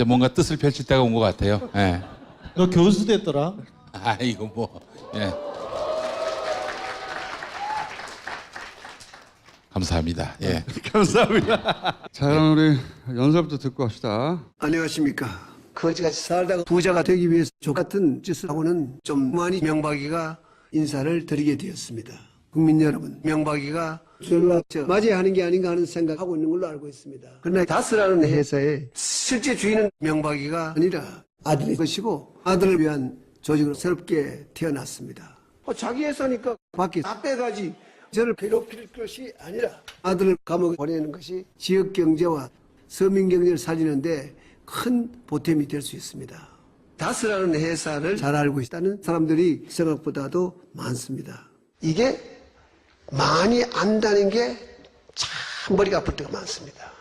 이제 뭔가 뜻을 펼칠 때가 온 것 같아요. 예. 너 교수 됐더라. 이거 뭐. 예. 감사합니다. 예. 감사합니다. 자, 그럼 우리 연설부터 듣고 합시다. 안녕하십니까. 거지같이 살다가 부자가 되기 위해서 족같은 짓을 하고는 좀 많이 명박이가 인사를 드리게 되었습니다. 국민 여러분, 명박이가 저를 맞이하는 게 아닌가 하는 생각하고 있는 걸로 알고 있습니다. 그러나 다스라는 회사의 실제 주인은 명박이가 아니라 아들일 것이고 아들을 위한 조직으로 새롭게 태어났습니다. 자기 회사니까 밖에 다 빼가지 저를 괴롭힐 것이 아니라 아들을 감옥에 보내는 것이 지역 경제와 서민 경제를 살리는데 큰 보탬이 될 수 있습니다. 다스라는 회사를 잘 알고 있다는 사람들이 생각보다도 많습니다. 이게 많이 안다는 게 참 머리가 아플 때가 많습니다.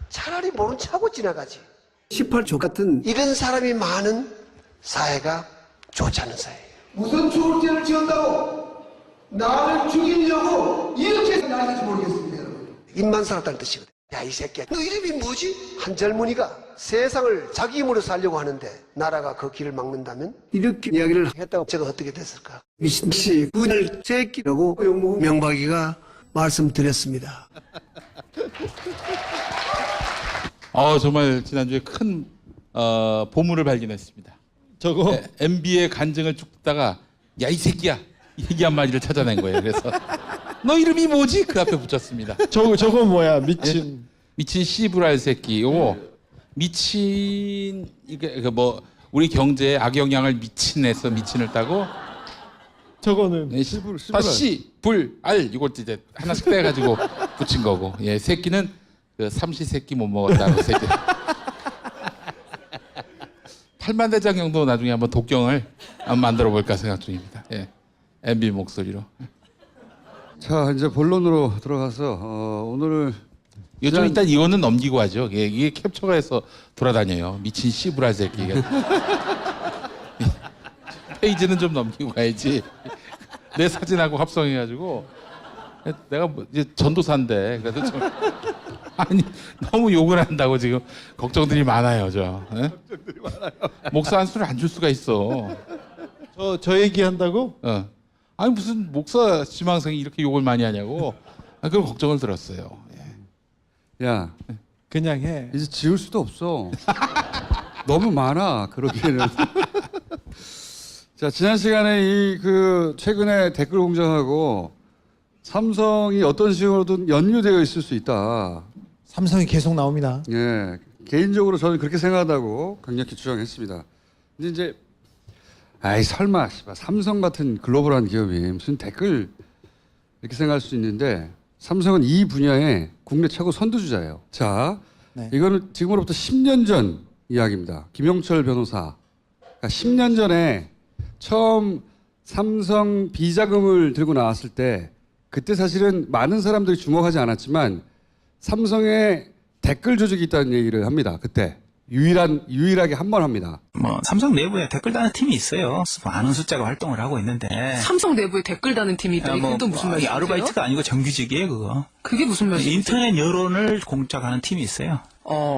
차라리 모른 척하고 지나가지. 18조 같은 이런 사람이 많은 사회가 좋지 않은 사회예요. 무슨 초월죄를 지었다고 나를 죽이려고 이렇게 나는지 모르겠습니다, 여러분. 입만 살았다는 뜻이거든. 야, 이 새끼야. 너 이름이 뭐지? 한 젊은이가 세상을 자기 힘으로 살려고 하는데 나라가 그 길을 막는다면? 이렇게 이야기를 했다고 제가 어떻게 됐을까? 미친씨, 군을 새끼라고 욕먹은 명박이가 말씀드렸습니다. 정말 지난주에 큰 보물을 발견했습니다. 저거 MB의 간증을 쭉 듣다가 야, 이 새끼야. 이 새끼 한마디를 찾아낸 거예요. 그래서 너 이름이 뭐지? 그 앞에 붙였습니다. 저거 뭐야? 미친. 미친 씨부랄 새끼. 요거 미친 이게 뭐 우리 경제에 악영향을 미친에서 미친을 따고 저거는 씨불알 이걸 이제 하나씩 떼가지고 붙인 거고. 예, 새끼는 그 삼시세끼 못 먹었다고 새끼. 팔만대장경도 나중에 한번 독경을 한번 만들어 볼까 생각 중입니다. 예, MB 목소리로. 자, 이제 본론으로 들어가서 오늘 이거 좀 일단 이거는 넘기고 하죠. 이게 캡처가 해서 돌아다녀요. 미친 씨부랄 새끼. 페이지는 좀 넘기고 가야지. 내 사진하고 합성해가지고 내가 뭐 이제 전도사인데 그래도 좀 아니 너무 욕을 한다고 지금 걱정들이 많아요. 걱정들이 많아요. 목사 한 수를 안 줄 수가 있어. 저 얘기한다고? 아니 무슨 목사 지망생이 이렇게 욕을 많이 하냐고. 그런 걱정을 들었어요. 예. 야, 그냥 해. 이제 지울 수도 없어. 너무 많아 그러기에는. 자, 지난 시간에 최근에 댓글 공정하고 삼성이 어떤 식으로든 연루되어 있을 수 있다. 삼성이 계속 나옵니다. 예, 개인적으로 저는 그렇게 생각하다고 강력히 주장했습니다. 근데 이제 설마 삼성 같은 글로벌한 기업이 무슨 댓글 이렇게 생각할 수 있는데 삼성은 이 분야에 국내 최고 선두주자예요. 자, 네. 이거는 지금으로부터 10년 전 이야기입니다. 김용철 변호사. 그러니까 10년 전에 처음 삼성 비자금을 들고 나왔을 때 그때 사실은 많은 사람들이 주목하지 않았지만 삼성에 댓글 조직이 있다는 얘기를 합니다. 그때 유일하게 한 번 합니다. 삼성 내부에 댓글 다는 팀이 있어요. 많은 숫자가 활동을 하고 있는데. 삼성 내부에 댓글 다는 팀이 있다. 이게 또 무슨 말이에요? 아르바이트가 아니고 정규직이에요, 그거. 그게 무슨 말이에요? 인터넷 여론을 공작하는 팀이 있어요.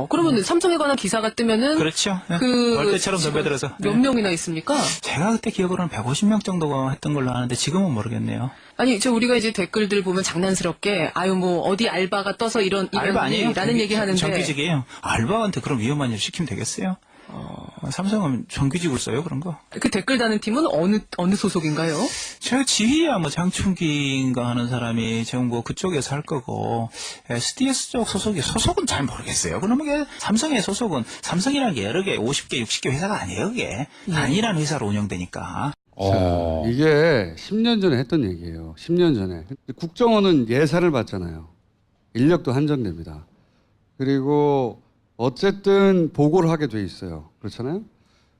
그러면 삼성에 관한 기사가 뜨면은 그렇죠. 그 벌떼처럼 덤벼들어서. 몇 명이나 있습니까? 제가 그때 기억으로는 150명 정도가 했던 걸로 아는데 지금은 모르겠네요. 아니, 우리가 이제 댓글들 보면 장난스럽게 뭐 어디 알바가 떠서 이런 알바 아니에요? 라는 얘기 하는데 정규직이에요. 알바한테 그런 위험한 일을 시키면 되겠어요? 삼성은 정규직으로 써요, 그런 거. 그 댓글 다는 팀은 어느 소속인가요? 제가 지휘야 장충기인가 하는 사람이 지금 그쪽에서 할 거고 SDS 쪽 소속은 잘 모르겠어요. 그러면 이게 삼성의 소속은 삼성이라는 게 여러 개 50개 60개 회사가 아니에요. 그게 단일한 회사로 운영되니까. 자, 이게 10년 전에 했던 얘기예요. 10년 전에. 국정원은 예산을 받잖아요. 인력도 한정됩니다. 그리고 어쨌든 보고를 하게 돼 있어요. 그렇잖아요.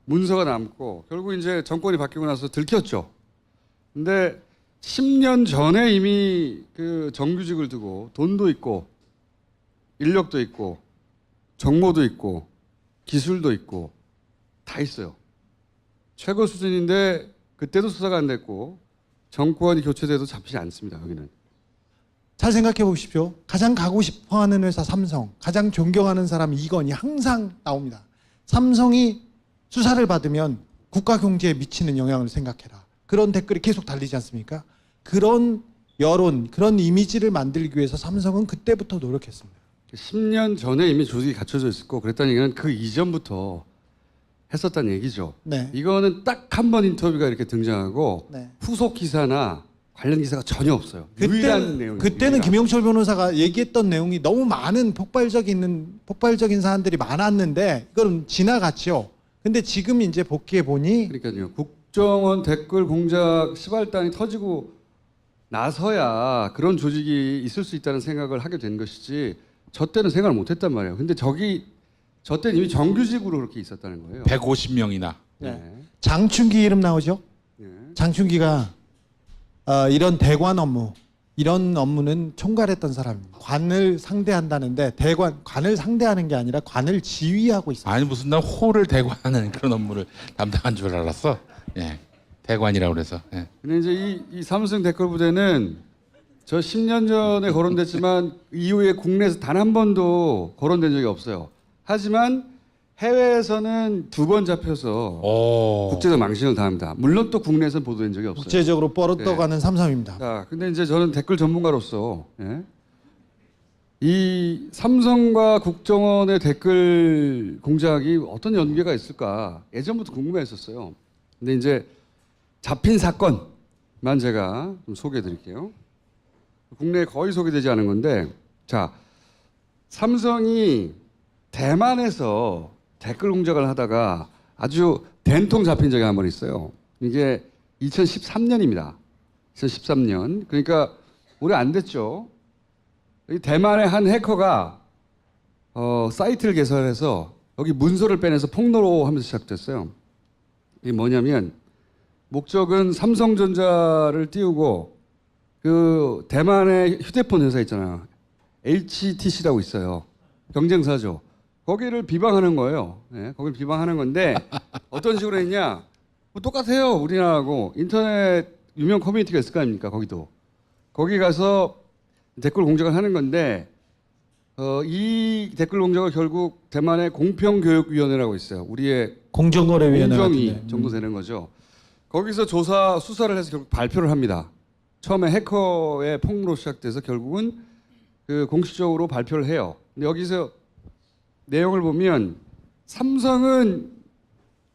문서가 남고 결국 이제 정권이 바뀌고 나서 들켰죠. 근데 10년 전에 이미 그 정규직을 두고 돈도 있고 인력도 있고 정보도 있고 기술도 있고 다 있어요. 최고 수준인데 그때도 수사가 안 됐고 정권이 교체돼도 잡히지 않습니다. 여기는. 잘 생각해 보십시오. 가장 가고 싶어하는 회사 삼성, 가장 존경하는 사람 이건희 항상 나옵니다. 삼성이 수사를 받으면 국가 경제에 미치는 영향을 생각해라. 그런 댓글이 계속 달리지 않습니까? 그런 여론, 그런 이미지를 만들기 위해서 삼성은 그때부터 노력했습니다. 10년 전에 이미 조직이 갖춰져 있었고 그랬다는 얘기는 그 이전부터 했었다는 얘기죠. 네. 이거는 딱 한 번 인터뷰가 이렇게 등장하고 네. 후속 기사나 관련 기사가 전혀 없어요. 유일한 내용이에요. 그때는 김영철 변호사가 얘기했던 내용이 너무 많은 폭발적인 사안들이 많았는데 그건 지나갔죠. 근데 지금 이제 복귀해 보니 그러니까요. 국정원 댓글 공작 시발단이 터지고 나서야 그런 조직이 있을 수 있다는 생각을 하게 된 것이지 저 때는 생각을 못했단 말이에요. 근데 저 때는 이미 정규직으로 그렇게 있었다는 거예요. 150명이나. 네. 장충기 이름 나오죠? 네. 장충기가 이런 대관 업무, 이런 업무는 총괄했던 사람입니다. 관을 상대한다는데 관을 상대하는 게 아니라 관을 지휘하고 있습니다. 아니 무슨 난 호를 대관하는 그런 업무를 담당한 줄 알았어. 예. 대관이라고 그래서. 예. 근데 이제 이 삼성 댓글 부대는 저 10년 전에 거론됐지만 이후에 국내에서 단 한 번도 거론된 적이 없어요. 하지만 해외에서는 2번 잡혀서 오. 국제적 망신을 당합니다. 물론 또 국내에서 보도된 적이 없어요. 국제적으로 뻗어가는 삼성입니다. 자, 근데 이제 저는 댓글 전문가로서 이 삼성과 국정원의 댓글 공작이 어떤 연계가 있을까 예전부터 궁금했었어요. 근데 이제 잡힌 사건만 제가 좀 소개해드릴게요. 국내에 거의 소개되지 않은 건데, 자, 삼성이 대만에서 댓글 공작을 하다가 아주 된통 잡힌 적이 한 번 있어요. 이게 2013년입니다. 2013년. 그러니까 오래 안 됐죠. 이 대만의 한 해커가 사이트를 개설해서 여기 문서를 빼내서 폭로하면서 시작됐어요. 이게 뭐냐면 목적은 삼성전자를 띄우고 그 대만의 휴대폰 회사 있잖아요. HTC라고 있어요. 경쟁사죠. 거기를 비방하는 거예요. 네, 거기를 비방하는 건데 어떤 식으로 했냐? 뭐 똑같아요. 우리나라하고 인터넷 유명 커뮤니티가 있을 거 아닙니까? 거기도. 거기 가서 댓글 공작을 하는 건데 이 댓글 공작을 결국 대만의 공평교육위원회라고 있어요. 우리의 공정거래위원회 공정위 같은데. 정도 되는 거죠. 거기서 수사를 해서 결국 발표를 합니다. 처음에 해커의 폭로로 시작돼서 결국은 그 공식적으로 발표를 해요. 근데 여기서 내용을 보면 삼성은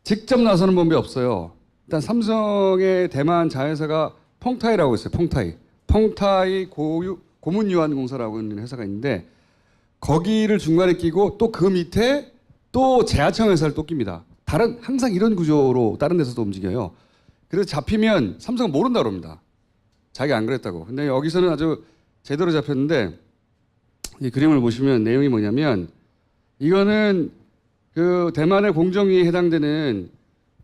직접 나서는 법이 없어요. 일단 삼성의 대만 자회사가 펑타이라고 있어요. 펑타이 고문유한공사라고 하는 회사가 있는데 거기를 중간에 끼고 또 그 밑에 또 제하청 회사를 또 낍니다. 항상 이런 구조로 다른 데서도 움직여요. 그래서 잡히면 삼성은 모른다고 그럽니다. 자기가 안 그랬다고. 근데 여기서는 아주 제대로 잡혔는데 이 그림을 보시면 내용이 뭐냐면 이거는 그 대만의 공정위에 해당되는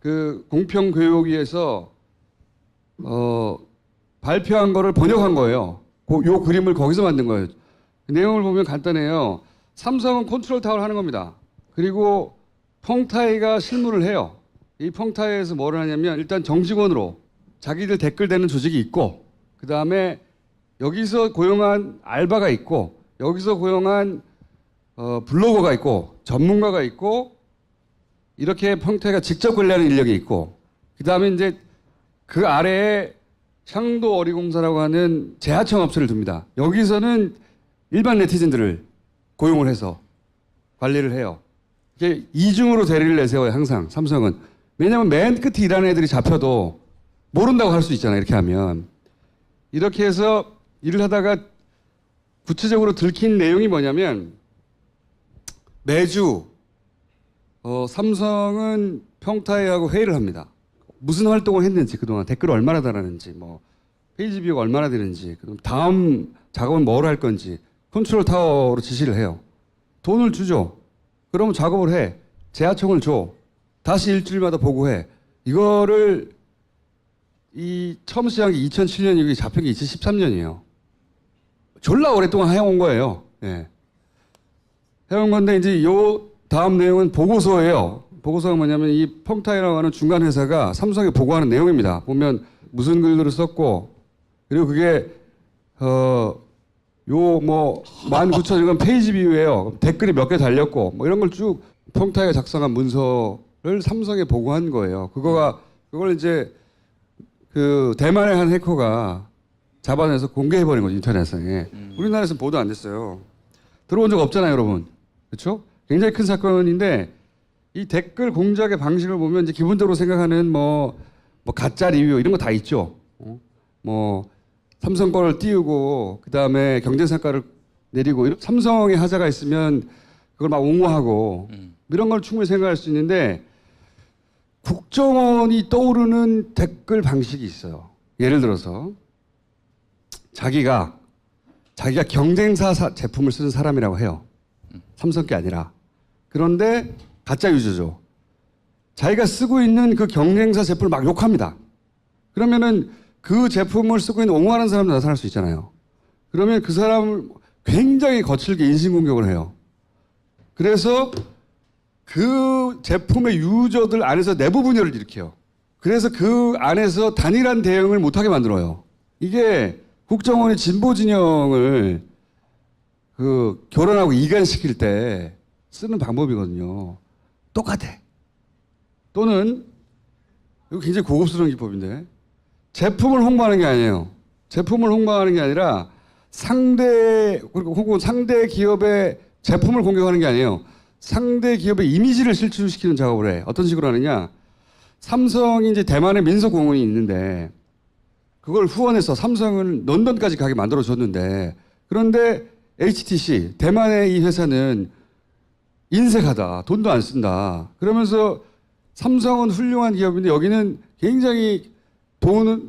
그 공평교육위에서 발표한 거를 번역한 거예요. 요 그림을 거기서 만든 거예요. 내용을 보면 간단해요. 삼성은 컨트롤 타워를 하는 겁니다. 그리고 펑타이가 실무를 해요. 이 펑타이에서 뭐를 하냐면 일단 정직원으로 자기들 댓글 대는 조직이 있고 그 다음에 여기서 고용한 알바가 있고 여기서 고용한 블로거가 있고 전문가가 있고 이렇게 펑타이가 직접 관리하는 인력이 있고 그 다음에 이제 그 아래에 샹도 어리공사라고 하는 제하청 업체를 둡니다. 여기서는 일반 네티즌들을 고용을 해서 관리를 해요. 이게 이중으로 대리를 내세워요. 항상 삼성은. 왜냐하면 맨 끝에 일하는 애들이 잡혀도 모른다고 할 수 있잖아요. 이렇게 하면. 이렇게 해서 일을 하다가 구체적으로 들킨 내용이 뭐냐면 매주 삼성은 평타이하고 회의를 합니다. 무슨 활동을 했는지 그동안 댓글을 얼마나 달았는지 뭐 페이지 뷰가 얼마나 되는지 그럼 다음 작업은 뭘 할 건지 컨트롤 타워로 지시를 해요. 돈을 주죠. 그러면 작업을 해. 제하청을 줘. 다시 일주일마다 보고해. 이거를 처음 시작한 게 2007년이고 잡힌 게 2013년이에요. 졸라 오랫동안 해온 거예요. 예. 해온 건데 이제 요 다음 내용은 보고서예요. 보고서가 뭐냐면 이 펑타이라고 하는 중간 회사가 삼성에 보고하는 내용입니다. 보면 무슨 글들을 썼고 그리고 그게 요 뭐 19,000건 페이지 뷰예요. 댓글이 몇 개 달렸고 뭐 이런 걸 쭉 펑타이가 작성한 문서를 삼성에 보고한 거예요. 그걸 이제 그 대만의 한 해커가 잡아내서 공개해버린 거죠, 인터넷상에. 우리나라에서는 보도 안 됐어요. 들어온 적 없잖아요, 여러분. 그렇죠? 굉장히 큰 사건인데 이 댓글 공작의 방식을 보면 이제 기본적으로 생각하는 뭐 가짜 리뷰 이런 거 다 있죠. 뭐 삼성 거를 띄우고 그 다음에 경쟁성과를 내리고 삼성의 하자가 있으면 그걸 막 옹호하고 이런 걸 충분히 생각할 수 있는데 국정원이 떠오르는 댓글 방식이 있어요. 예를 들어서 자기가 경쟁사 제품을 쓰는 사람이라고 해요. 삼성 게 아니라. 그런데 가짜 유저죠. 자기가 쓰고 있는 그 경쟁사 제품을 막 욕합니다. 그러면은 그 제품을 쓰고 있는 옹호하는 사람도 나타날 수 있잖아요. 그러면 그 사람을 굉장히 거칠게 인신공격을 해요. 그래서 그 제품의 유저들 안에서 내부 분열을 일으켜요. 그래서 그 안에서 단일한 대응을 못하게 만들어요. 이게 국정원이 진보 진영을 그 교란하고 이간시킬 때 쓰는 방법이거든요. 똑같아. 또는 이거 굉장히 고급스러운 기법인데 제품을 홍보하는 게 아니에요. 제품을 홍보하는 게 아니라 혹은 상대 기업의 제품을 공격하는 게 아니에요. 상대 기업의 이미지를 실추시키는 작업을 해. 어떤 식으로 하느냐? 삼성이 이제 대만에 민속공원이 있는데 그걸 후원해서 삼성을 런던까지 가게 만들어줬는데 그런데 HTC, 대만의 이 회사는 인색하다. 돈도 안 쓴다. 그러면서 삼성은 훌륭한 기업인데 여기는 굉장히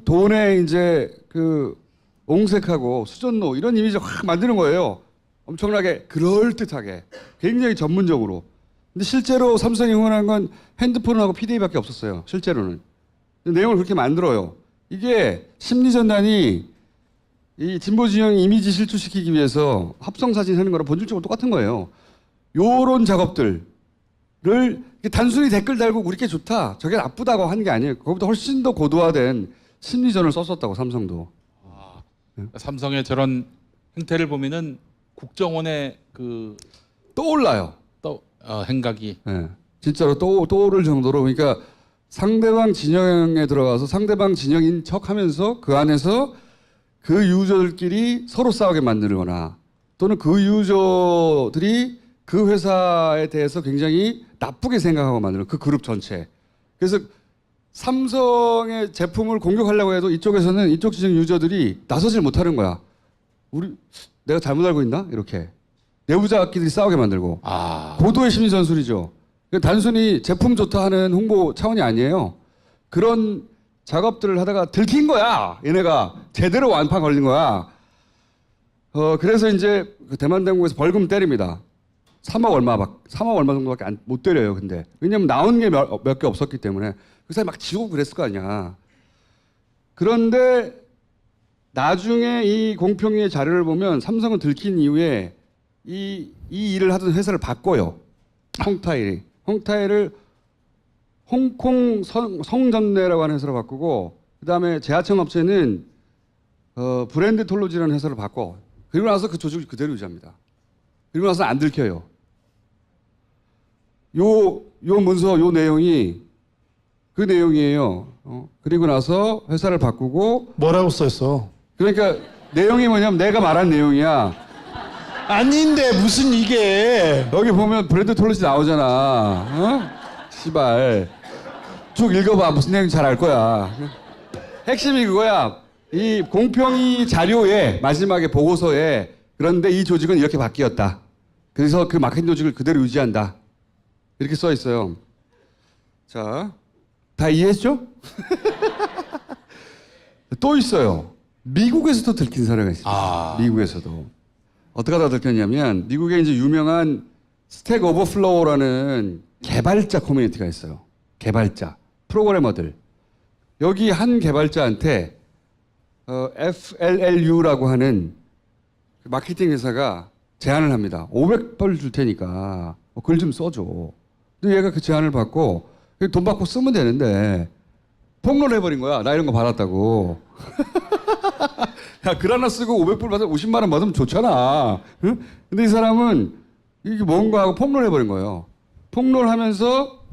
돈에 이제 그 옹색하고 수전노 이런 이미지를 확 만드는 거예요. 엄청나게 그럴듯하게 굉장히 전문적으로. 근데 실제로 삼성이 응원한 건 핸드폰하고 PDA밖에 없었어요. 실제로는. 내용을 그렇게 만들어요. 이게 심리전단이 이 진보 진영 이미지 실추시키기 위해서 합성 사진 하는 거랑 본질적으로 똑같은 거예요. 요런 작업들을 단순히 댓글 달고 우리 게 좋다, 저게 나쁘다고 하는 게 아니에요. 그거보다 훨씬 더 고도화된 심리전을 썼었다고 삼성도. 삼성의 저런 행태를 보면은 국정원의 그 떠올라요. 행각이. 네. 진짜로 떠오를 정도로 그러니까 상대방 진영에 들어가서 상대방 진영인 척하면서 그 안에서 그 유저들끼리 서로 싸우게 만들거나 또는 그 유저들이 그 회사에 대해서 굉장히 나쁘게 생각하고 만드는 그 그룹 전체. 그래서 삼성의 제품을 공격하려고 해도 이쪽에서는 이쪽 진영 유저들이 나서질 못하는 거야. 내가 잘못 알고 있나? 이렇게. 내부자끼리 싸우게 만들고. 고도의 심리 전술이죠. 단순히 제품 좋다 하는 홍보 차원이 아니에요. 그런 작업들을 하다가 들킨 거야. 얘네가 제대로 완파 걸린 거야. 그래서 이제 그 대만 당국에서 벌금 때립니다. 3억 얼마 정도밖에 못 때려요. 근데 왜냐면 나온 게 몇 개 없었기 때문에 그 사람이 막 지우고 그랬을 거 아니야. 그런데 나중에 이 공평위의 자료를 보면 삼성은 들킨 이후에 이 일을 하던 회사를 바꿔요. 홍타이를 홍콩 성전내라고 하는 회사로 바꾸고 그다음에 제하청 업체는 브랜드 톨로지라는 회사로 바꿔. 그리고 나서 그 조직을 그대로 유지합니다. 그리고 나서 안 들켜요. 요 문서 요 내용이 그 내용이에요. 그리고 나서 회사를 바꾸고 뭐라고 썼어? 그러니까 내용이 뭐냐면 내가 말한 내용이야. 아닌데 무슨 이게? 여기 보면 브랜드 톨로지 나오잖아. 씨발. 쭉 읽어봐. 무슨 내용인지 잘 알 거야. 핵심이 그거야. 이 공평위 자료에 마지막에 보고서에 그런데 이 조직은 이렇게 바뀌었다. 그래서 그 마케팅 조직을 그대로 유지한다. 이렇게 써 있어요. 자, 다 이해했죠? 또 있어요. 미국에서도 들킨 사례가 있습니다. 미국에서도. 어떻게 하다 들켰냐면 미국에 이제 유명한 스택 오버플로우라는 개발자 커뮤니티가 있어요. 개발자, 프로그래머들. 여기 한 개발자한테 FLLU라고 하는 마케팅 회사가 제안을 합니다. $500 줄 테니까 글 좀 써줘. 근데 얘가 그 제안을 받고 돈 받고 쓰면 되는데 폭로를 해버린 거야. 나 이런 거 받았다고. 야, 글 하나 쓰고 500불 받으면 50만 원 받으면 좋잖아. 응? 근데 이 사람은 이게 뭔가 하고 폭로를 해버린 거예요. 폭로를 하면서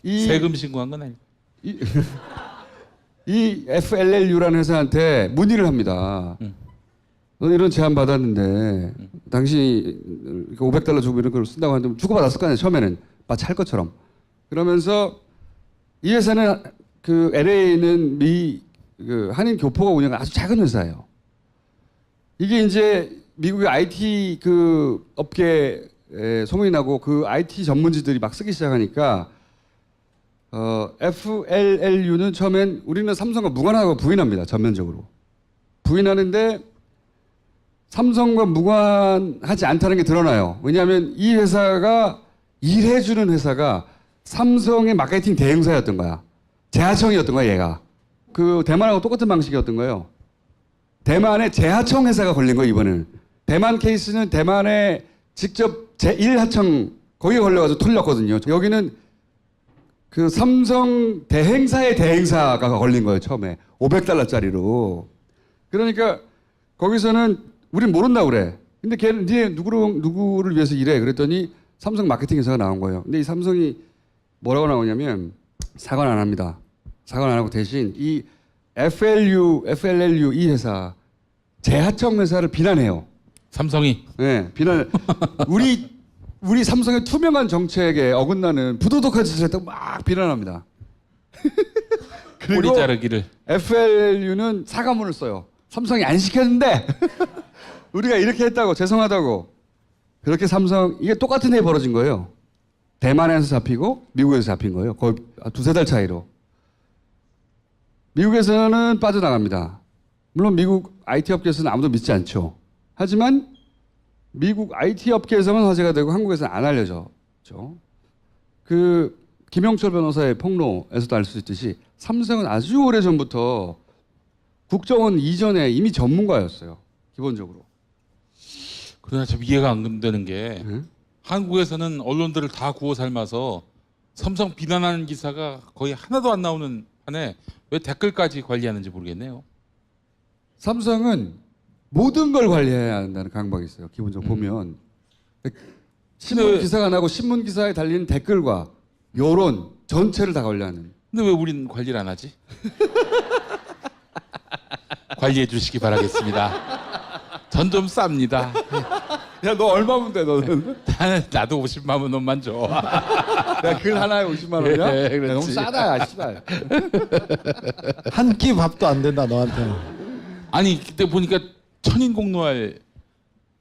이 세금 신고한 건 아니고. 이 FLLU라는 회사한테 문의를 합니다. 너 이런 제안 받았는데 당신이 $500 주고 이런 걸 쓴다고 하는데 주고받았을 거 아니에요. 처음에는 마치 할 것처럼. 그러면서 이 회사는 그 LA는 그 한인 교포가 운영한 아주 작은 회사예요. 이게 이제 미국의 IT 그 업계에 소문이 나고 그 IT 전문지들이 막 쓰기 시작하니까 FLLU는 처음엔 우리는 삼성과 무관하다고 부인합니다. 전면적으로. 부인하는데 삼성과 무관하지 않다는 게 드러나요. 왜냐하면 이 회사가 일해주는 회사가 삼성의 마케팅 대행사였던 거야. 재하청이었던 거야, 얘가. 그 대만하고 똑같은 방식이었던 거예요. 대만의 재하청 회사가 걸린 거예요, 이번에는. 대만 케이스는 대만에 직접 제1하청 거기에 걸려가지고 털렸거든요. 여기는 그 삼성 대행사의 대행사가 걸린 거예요, 처음에. $500짜리로. 그러니까 거기서는 우린 모른다고 그래. 근데 걔는 니네 누구를 위해서 일해? 그랬더니 삼성 마케팅 회사가 나온 거예요. 근데 이 삼성이 뭐라고 나오냐면 사과는 안 합니다. 사과는 안 하고 대신 이 FLLU 이 회사 재하청 회사를 비난해요. 삼성이. 네, 비난. 우리 삼성의 투명한 정책에 어긋나는 부도덕한 짓을 했다고 막 비난합니다. 꼬리 자르기를. FLU는 사과문을 써요. 삼성이 안 시켰는데 우리가 이렇게 했다고 죄송하다고. 그렇게 삼성 이게 똑같은 해 벌어진 거예요. 대만에서 잡히고 미국에서 잡힌 거예요. 거의 두세 달 차이로. 미국에서는 빠져나갑니다. 물론 미국 IT 업계에서는 아무도 믿지 않죠. 하지만 미국 IT 업계에서만 화제가 되고 한국에서는 안 알려졌죠. 그 김영철 변호사의 폭로에서도 알 수 있듯이 삼성은 아주 오래전부터 국정원 이전에 이미 전문가였어요. 기본적으로. 그러나 참 이해가 안 되는 게 한국에서는 언론들을 다 구워 삶아서 삼성 비난하는 기사가 거의 하나도 안 나오는 한에 왜 댓글까지 관리하는지 모르겠네요. 삼성은 모든 걸 관리해야 한다는 강박이 있어요. 기본적으로 보면. 신문 기사가 나고 신문 기사에 달리는 댓글과 여론 전체를 다 관리하는. 근데 왜 우린 관리를 안 하지? 관리해 주시기 바라겠습니다. 전 좀 쌉니다. 야, 너 얼마면 돼, 너는? 나도 50만 원만 줘. 야, 글 하나에 50만 원이야? 예, 야, 그렇지. 너무 싸다, 야, 씨발. 한 끼 밥도 안 된다 너한테는. 아니 그때 보니까 천인공노할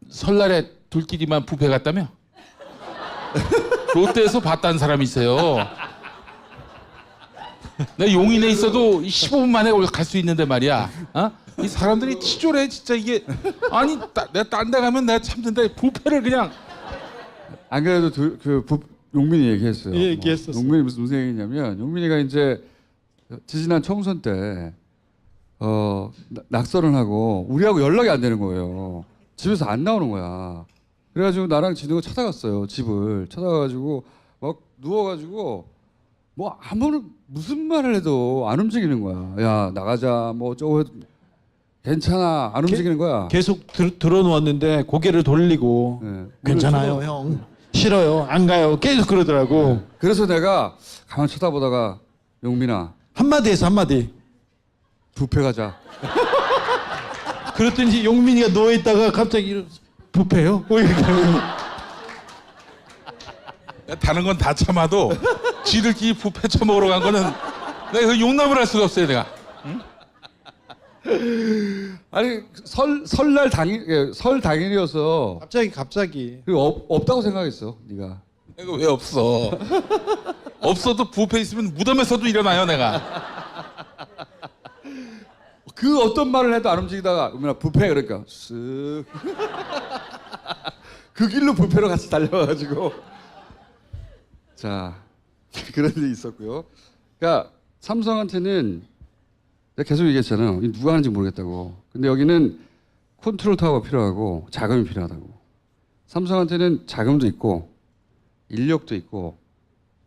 설날에 둘끼리만 뷔페 갔다며? 롯데에서 봤다는 사람이 있어요. 나 용인에 있어도 15분 만에 갈 수 있는데 말이야. 어? 이 사람들이 치졸해 진짜 이게. 아니 내가 딴 데 가면 내가 참는데 뷔페를 그냥. 안 그래도 용민이 얘기했어요. 예, 얘기했었어요. 용민이 무슨 얘기냐면 용민이가 이제 지지난 총선 때 낙선을 하고 우리하고 연락이 안 되는 거예요. 집에서 안 나오는 거야. 그래가지고 나랑 진우가 찾아갔어요. 집을 찾아가지고 막 누워가지고 뭐 무슨 말을 해도 안 움직이는 거야. 야 나가자 뭐 어쩌고 해도 괜찮아 안 움직이는 거야. 계속 들어누웠는데 고개를 돌리고 네. 괜찮아요 형. 싫어요 안 가요. 계속 그러더라고. 그래서 내가 가만 쳐다보다가 용민아 한마디 해서 한마디. 뷔페 가자. 그랬더니 용민이가 누워있다가 갑자기 뷔페요? 뭐 이렇게 하고. 다른 건 다 참아도 지들끼리 뷔페 처먹으러 간 거는 내가 그 용납을 할 수가 없어요 내가. 아니 설날 당일 설 당일이어서 갑자기 없다고 생각했어 네가. 내가 왜 없어? 없어도 뷔페 있으면 무덤에서도 일어나요 내가. 그 어떤 말을 해도 안 움직이다가 그러면 뷔페 그러니까 쓱. 그 길로 뷔페로 같이 달려가지고 자 그런 일이 있었고요. 그러니까 삼성한테는 내가 계속 얘기했잖아요. 누가 하는지 모르겠다고. 근데 여기는 컨트롤 타워가 필요하고 자금이 필요하다고. 삼성한테는 자금도 있고 인력도 있고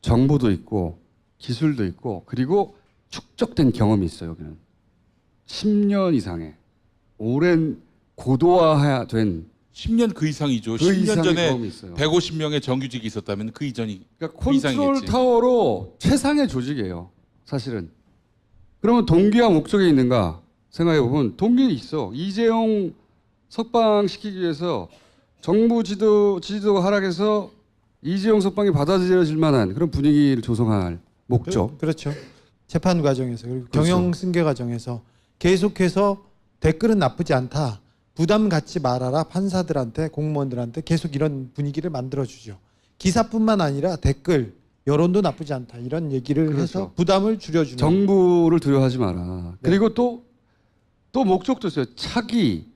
정보도 있고 기술도 있고 그리고 축적된 경험이 있어요. 여기는 10년 이상의 오랜 고도화된 10년 그 이상이죠. 그 10년 이상의 전에 경험이 있어요. 150명의 정규직이 있었다면 그 이전이 그러니까 그 이상이겠지. 컨트롤 타워로 최상의 조직이에요. 사실은. 그러면 동기와 목적이 있는가 생각해 보면 동기는 있어. 이재용 석방시키기 위해서 정부 지지도가 하락해서 이재용 석방이 받아들여질 만한 그런 분위기를 조성할 목적. 그렇죠. 재판 과정에서 그리고 그렇죠. 경영 승계 과정에서 계속해서 댓글은 나쁘지 않다. 부담 갖지 말아라. 판사들한테 공무원들한테 계속 이런 분위기를 만들어주죠. 기사뿐만 아니라 댓글 여론도 나쁘지 않다. 이런 얘기를 그렇죠. 해서 부담을 줄여주는. 정부를 두려워하지 마라. 네. 그리고 또 목적도 있어요. 차기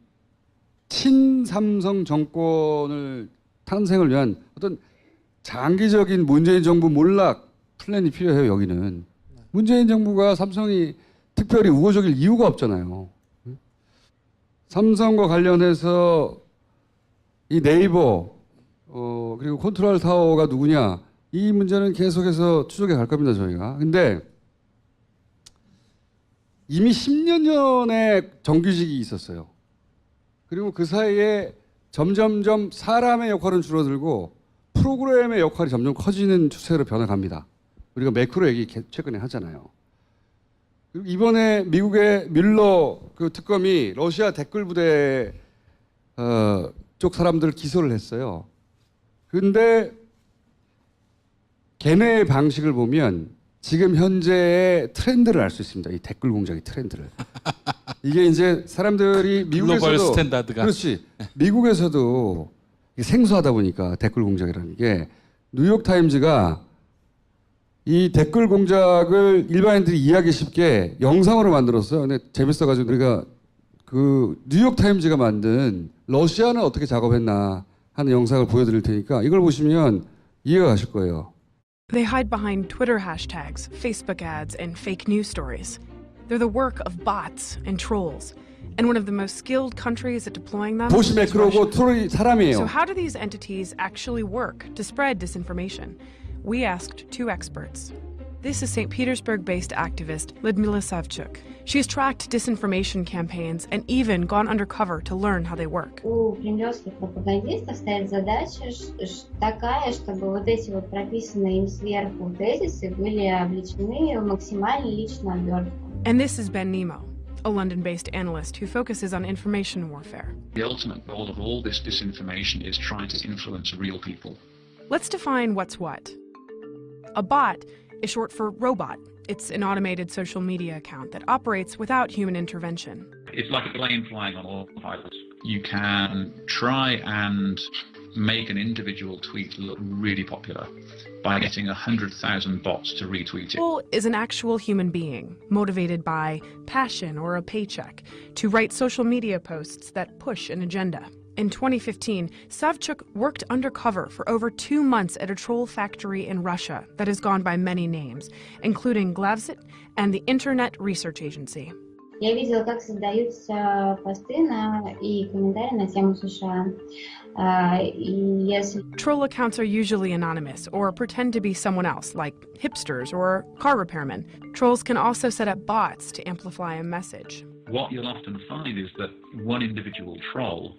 친삼성 정권을 탄생을 위한 어떤 장기적인 문재인 정부 몰락 플랜이 필요해요. 여기는 문재인 정부가 삼성이 특별히 우호적일 이유가 없잖아요. 삼성과 관련해서 이 네이버 그리고 컨트롤 타워가 누구냐 이 문제는 계속해서 추적해 갈 겁니다. 저희가. 근데 이미 10년 전에 정규직이 있었어요. 그리고 그 사이에 점점점 사람의 역할은 줄어들고 프로그램의 역할이 점점 커지는 추세로 변해갑니다. 우리가 매크로 얘기 최근에 하잖아요. 그리고 이번에 미국의 뮬러 그 특검이 러시아 댓글 부대 쪽 사람들을 기소를 했어요. 그런데 걔네의 방식을 보면 지금 현재의 트렌드를 알 수 있습니다. 이 댓글 공작의 트렌드를. 이게 이제 사람들이 미국에서도 글로벌 스탠다드가. 그렇지. 미국에서도 이게 생소하다 보니까 댓글 공작이라는 게 뉴욕 타임즈가 이 댓글 공작을 일반인들이 이해하기 쉽게 영상으로 만들었어요. 근데 재밌어가지고 우리가 그 뉴욕 타임즈가 만든 러시아는 어떻게 작업했나 하는 영상을 보여드릴 테니까 이걸 보시면 이해가 가실 거예요. They hide behind Twitter hashtags, Facebook ads, and fake news stories. They're the work of bots and trolls. And one of the most skilled countries at deploying them 보시 is 매크로고 Russia. 트롤이 사람이에요. So how do these entities actually work to spread disinformation? We asked two experts. This is St. Petersburg-based activist Lyudmila Savchuk. She has tracked disinformation campaigns and even gone undercover to learn how they work. У кремлевских пропагандистов стоит задача такая, чтобы вот эти вот прописанные им сверху тезисы были облечены в максимально личную обертку. And this is Ben Nemo, a London-based analyst who focuses on information warfare. The ultimate goal of all this disinformation is trying to influence real people. Let's define what's what. A bot is short for robot. It's an automated social media account that operates without human intervention. It's like a plane flying on autopilot. You can try and make an individual tweet look really popular by getting 100,000 bots to retweet it. Troll is an actual human being, motivated by passion or a paycheck, to write social media posts that push an agenda. In 2015, Savchuk worked undercover for over 2 months at a troll factory in Russia that has gone by many names, including Glavsit and the Internet Research Agency. Я видела, как создаются посты и комментарии на тему США. И если Troll accounts are usually anonymous or pretend to be someone else, like hipsters or car repairmen. Trolls can also set up bots to amplify a message. What you'll often find is that one individual troll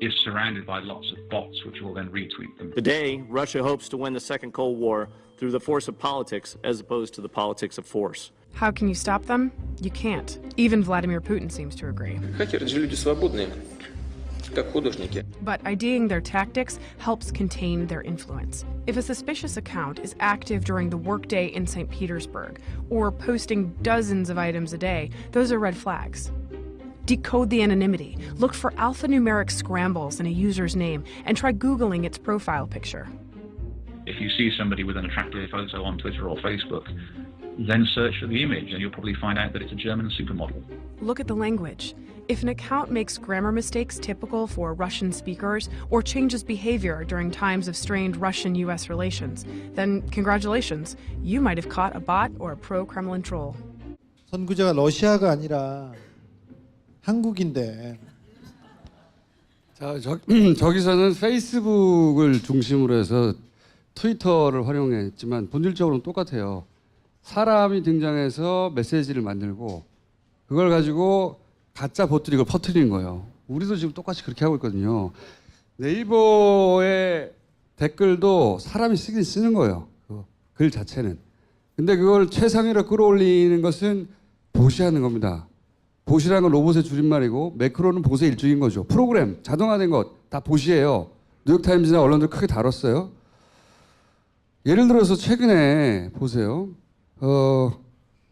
is surrounded by lots of bots which will then retweet them. Today, Russia hopes to win the second Cold War through the force of politics as opposed to the politics of force. How can you stop them? You can't. Even Vladimir Putin seems to agree. Хакеры же люди свободные, как художники. But IDing their tactics helps contain their influence. If a suspicious account is active during the workday in St. Petersburg, or posting dozens of items a day, those are red flags. Decode the anonymity, look for alphanumeric scrambles in a user's name, and try Googling its profile picture. If you see somebody with an attractive photo on Twitter or Facebook, then search for the image and you'll probably find out that it's a German supermodel. Look at the language. If an account makes grammar mistakes typical for Russian speakers or changes behavior during times of strained Russian-US relations, then congratulations, you might have caught a bot or a pro-Kremlin troll. 선구자가 러시아가 아니라 한국인데. 자, 저기서는 페이스북을 중심으로 해서 트위터를 활용했지만 본질적으로는 똑같아요. 사람이 등장해서 메시지를 만들고 그걸 가지고 가짜 보트를 퍼뜨리는 거예요. 우리도 지금 똑같이 그렇게 하고 있거든요. 네이버의 댓글도 사람이 쓰긴 쓰는 거예요. 그 글 자체는. 근데 그걸 최상위로 끌어올리는 것은 봇이 하는 겁니다. 봇이라는 건 로봇의 줄임말이고 매크로는 봇의 일종인 거죠. 프로그램, 자동화된 것 다 봇이에요. 뉴욕타임즈나 언론들 크게 다뤘어요. 예를 들어서 최근에 보세요.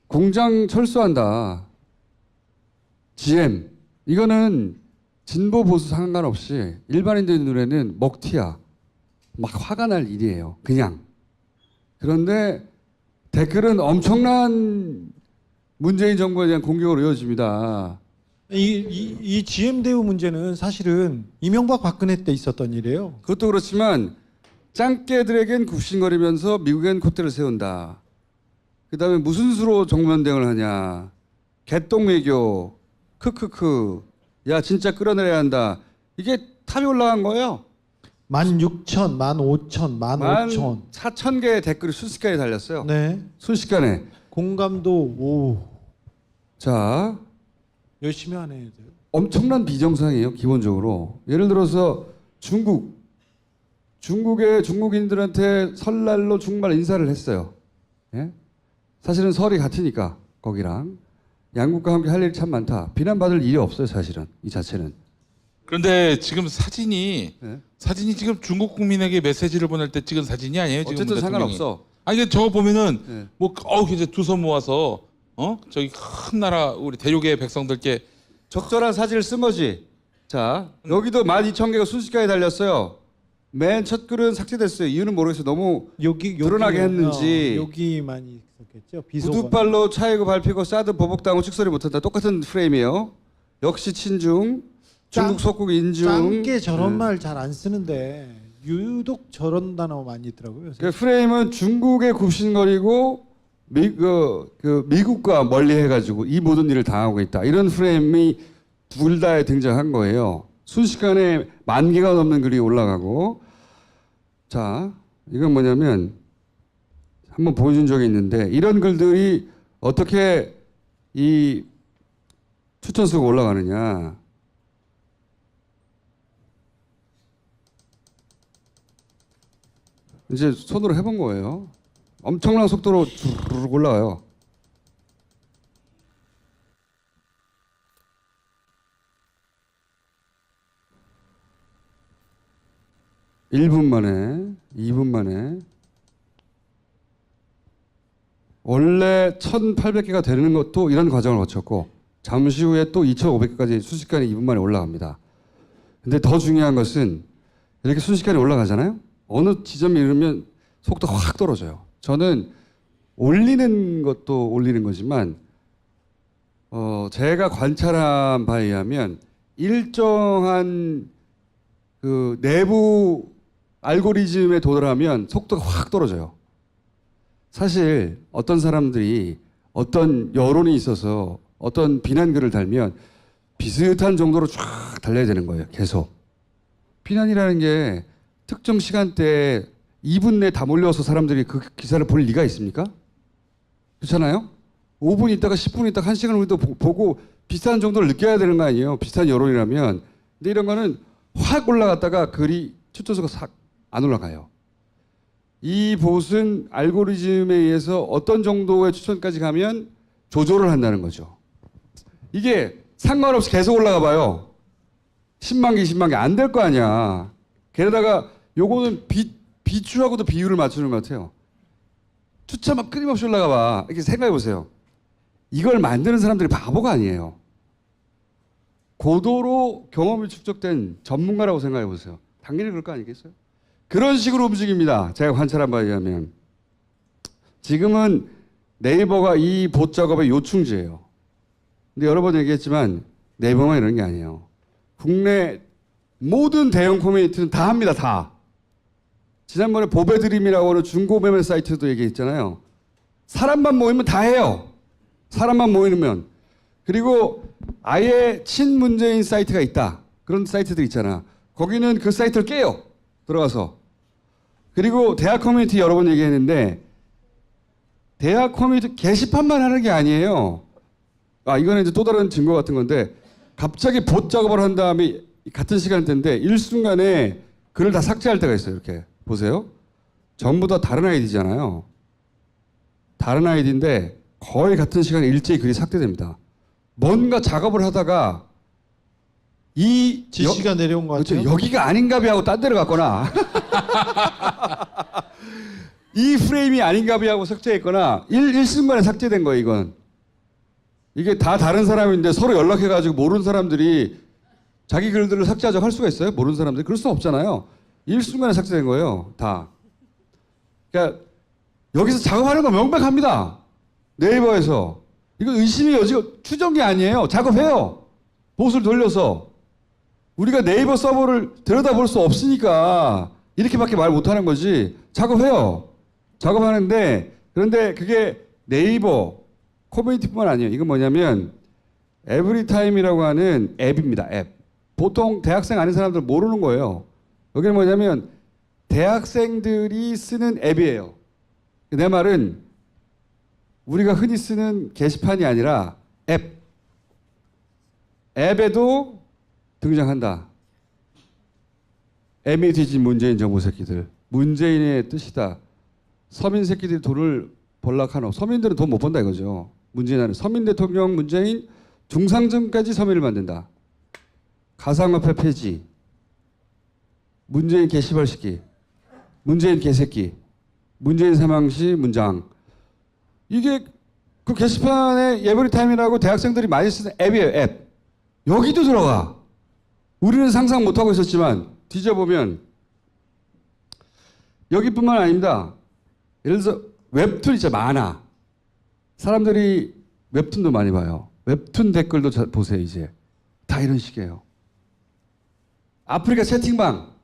공장 철수한다. GM. 이거는 진보 보수 상관없이 일반인들 눈에는 먹튀야. 막 화가 날 일이에요. 그냥. 그런데 댓글은 엄청난 문재인 정부에 대한 공격으로 이어집니다. 이 GM 대우 문제는 사실은 이명박 박근혜 때 있었던 일이에요. 그것도 그렇지만 짱깨들에겐 굽신거리면서 미국엔 콧대를 세운다. 그다음에 무슨 수로 정면대응을 하냐. 개똥외교. 크크크. 야 진짜 끌어내려야 한다. 이게 탑이 올라간 거예요. 16,000, 15,000, 15,000. 4,000개의 댓글이 순식간에 달렸어요. 네. 순식간에. 공감도 오. 자, 열심히 하네 애들. 엄청난 비정상이에요. 기본적으로. 예를 들어서 중국의 중국인들한테 설날로 중말 인사를 했어요. 예? 사실은 설이 같으니까 거기랑 양국과 함께 할 일이 참 많다. 비난받을 일이 없어요. 사실은 이 자체는. 그런데 지금 사진이 네. 지금 중국 국민에게 메시지를 보낼 때 찍은 사진이 아니에요. 지금 어쨌든 대통령이. 상관없어. 아니 저거 보면은 네. 이제 두 손 모아서 저기 큰 나라 우리 대륙의 백성들께 적절한 사진을 쓴 거지. 자, 여기도 12,000개가 순식간에 달렸어요. 맨 첫 글은 삭제됐어요. 이유는 모르겠어요. 너무 드러나게 했는지. 여기 많이 있었겠죠. 비속어. 구두발로 차이고 밟히고 사드 보복당하고 직설이 못한다. 똑같은 프레임이에요. 역시 친중, 중국 속국 인중. 짱게 저런 네. 말 잘 안 쓰는데 유독 저런 단어 많이 있더라고요. 그 프레임은 중국에 굽신거리고 미국과 멀리해가지고 이 모든 일을 당하고 있다. 이런 프레임이 둘 다에 등장한 거예요. 순식간에 10,000개가 넘는 글이 올라가고. 자, 이건 뭐냐면 한번 보여준 적이 있는데 이런 글들이 어떻게 이 추천수가 올라가느냐. 이제 손으로 해본 거예요. 엄청난 속도로 쭉 올라가요. (1분) 만에 2분 만에 원래 1,800개가 되는 것도 이런 과정을 거쳤고 잠시 후에 또 2,500개까지 순식간에 2분 만에 올라갑니다. 근데 더 중요한 것은 이렇게 순식간에 올라가잖아요. 어느 지점에 이르면 속도가 확 떨어져요. 저는 올리는 것도 올리는 거지만 제가 관찰한 바에 의하면 일정한 그 내부 알고리즘에 도달하면 속도가 확 떨어져요. 사실 어떤 사람들이 어떤 여론이 있어서 어떤 비난글을 달면 비슷한 정도로 쫙 달려야 되는 거예요. 계속. 비난이라는 게 특정 시간대에 2분 내에 다 몰려서 사람들이 그 기사를 볼 리가 있습니까? 그렇잖아요? 5분 있다가 10분 있다가 1시간 후에도 보고 비슷한 정도를 느껴야 되는 거 아니에요? 비슷한 여론이라면. 근데 이런 거는 확 올라갔다가 글이 추천수가 싹 안 올라가요. 이 봇은 알고리즘에 의해서 어떤 정도의 추천까지 가면 조절을 한다는 거죠. 이게 상관없이 계속 올라가 봐요. 10만 개, 20만 개 안 될 거 아니야. 게다가 요거는 비추하고도 비율을 맞추는 것 같아요. 추천만 끊임없이 올라가 봐. 이렇게 생각해 보세요. 이걸 만드는 사람들이 바보가 아니에요. 고도로 경험이 축적된 전문가라고 생각해 보세요. 당연히 그럴 거 아니겠어요? 그런 식으로 움직입니다. 제가 관찰한 바에 의하면. 지금은 네이버가 이 봇 작업의 요충지예요. 근데 여러 번 얘기했지만 네이버만 이런 게 아니에요. 국내 모든 대형 커뮤니티는 다 합니다. 다. 지난번에 보배드림이라고 하는 중고매매 사이트도 얘기했잖아요. 사람만 모이면 다 해요. 사람만 모이면. 그리고 아예 친문재인 사이트가 있다. 그런 사이트들 있잖아. 거기는 그 사이트를 깨요. 들어가서. 그리고 대학 커뮤니티 여러 번 얘기했는데 대학 커뮤니티 게시판만 하는 게 아니에요. 이거는 이제 또 다른 증거 같은 건데 갑자기 봇 작업을 한 다음에 같은 시간대인데 일순간에 글을 다 삭제할 때가 있어요. 이렇게 보세요. 전부 다 다른 아이디잖아요. 다른 아이디인데 거의 같은 시간에 일제히 글이 삭제됩니다. 뭔가 작업을 하다가 이 지시가 내려온 것 그렇죠. 같아요. 여기가 아닌가비 하고 딴 데로 갔거나 이 프레임이 아닌가비 하고 삭제했거나 일순간에 삭제된 거예요. 이건 이게 다 다른 사람인데 서로 연락해가지고 모르는 사람들이 자기 글들을 삭제하자고 할 수가 있어요? 모르는 사람들이 그럴 수 없잖아요. 일순간에 삭제된 거예요. 다. 그러니까 여기서 작업하는 거 명백합니다. 네이버에서 이거 의심의 여지가 추정이 아니에요. 작업해요. 보수를 돌려서. 우리가 네이버 서버를 들여다볼 수 없으니까 이렇게밖에 말 못하는 거지. 작업해요. 작업하는데 그런데 그게 네이버 커뮤니티뿐만 아니에요. 이건 뭐냐면 에브리타임이라고 하는 앱입니다. 앱. 보통 대학생 아닌 사람들은 모르는 거예요. 여기는 뭐냐면 대학생들이 쓰는 앱이에요. 내 말은 우리가 흔히 쓰는 게시판이 아니라 앱. 앱에도 등장한다. M이 뒤진 문재인 정부 새끼들. 문재인의 뜻이다. 서민 새끼들이 돈을 벌락하노. 서민들은 돈 못 번다 이거죠. 문재인은 서민 대통령 문재인 중상층까지 서민을 만든다. 가상화폐 폐지. 문재인 게시발시키. 문재인 개새끼. 문재인 사망시 문장. 이게 그 게시판에 에브리타임이라고 대학생들이 많이 쓰는 앱이에요. 앱. 여기도 들어가. 우리는 상상 못하고 있었지만 뒤져보면 여기뿐만 아닙니다. 예를 들어서 웹툰 진짜 많아. 사람들이 웹툰도 많이 봐요. 웹툰 댓글도 보세요. 이제 다 이런 식이에요. 아프리카 채팅방.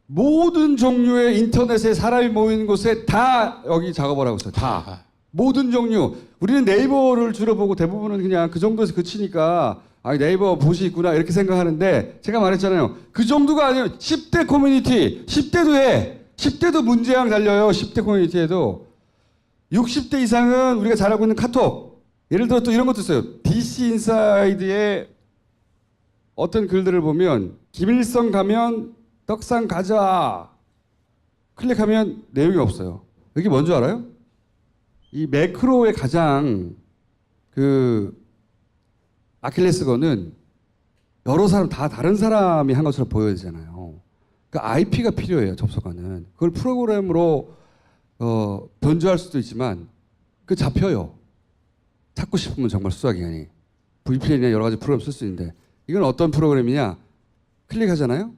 모든 종류의 인터넷에 사람이 모이는 곳에 다 여기 작업을 하고 있어요. 다. 모든 종류. 우리는 네이버를 주로 보고 대부분은 그냥 그 정도에서 그치니까 아, 네이버 봇이 있구나 이렇게 생각하는데 제가 말했잖아요. 그 정도가 아니에요. 10대 커뮤니티. 10대도 해. 10대도 문제양 달려요. 10대 커뮤니티에도. 60대 이상은 우리가 잘 알고 있는 카톡. 예를 들어 또 이런 것도 있어요. DC 인사이드에 어떤 글들을 보면 김일성 가면 떡상 가자. 클릭하면 내용이 없어요. 여기 뭔지 알아요? 이 매크로의 가장 그 아킬레스건은 여러 사람 다 다른 사람이 한 것처럼 보여야 되잖아요. 그러니까 IP가 필요해요. 접속하는. 그걸 프로그램으로 변조할 수도 있지만 그 잡혀요. 찾고 싶으면 정말 수사기관이. VPN이나 여러 가지 프로그램 쓸 수 있는데 이건 어떤 프로그램이냐. 클릭하잖아요.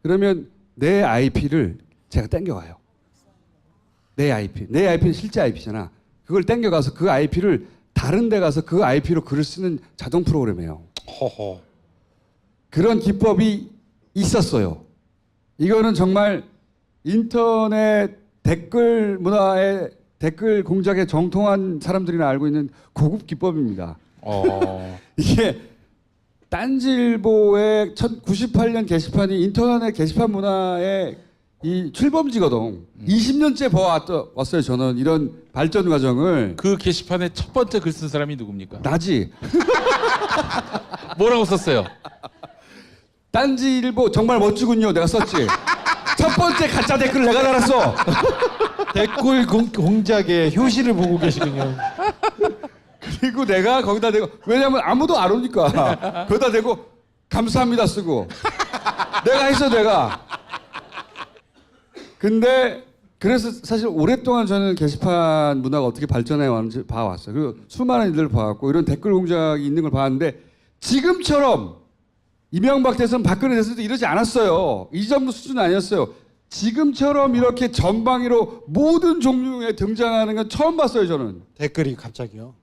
그러면 내 IP를 제가 땡겨가요. 내 IP. 내 IP는 실제 IP잖아. 그걸 땡겨가서 그 IP를 다른 데 가서 그 IP로 글을 쓰는 자동 프로그램이에요. 허허. 그런 기법이 있었어요. 이거는 정말 인터넷 댓글 문화의 댓글 공작에 정통한 사람들이나 알고 있는 고급 기법입니다. 이게 딴지일보의 1998년 게시판이 인터넷 게시판 문화의 이 출범지거든. 20년째 봐왔어요. 저는 이런 발전 과정을. 그 게시판에 첫 번째 글 쓴 사람이 누굽니까? 나지. 뭐라고 썼어요? 딴지일보 정말 멋지군요. 내가 썼지. 첫 번째 가짜 댓글을 내가 달았어. 댓글 공작의 효시를 보고 계시군요. 그리고 내가 거기다 대고 왜냐면 아무도 안 오니까 거기다 대고 감사합니다 쓰고 내가 했어 내가. 근데 그래서 사실 오랫동안 저는 게시판 문화가 어떻게 발전해 왔는지 봐왔어요. 그리고 수많은 일들을 봐왔고 이런 댓글 공작이 있는 걸 봤는데 지금처럼 이명박 대선 박근혜 대선 때 이러지 않았어요. 이 정도 수준은 아니었어요. 지금처럼 이렇게 전방위로 모든 종류에 등장하는 건 처음 봤어요. 저는. 댓글이 갑자기요.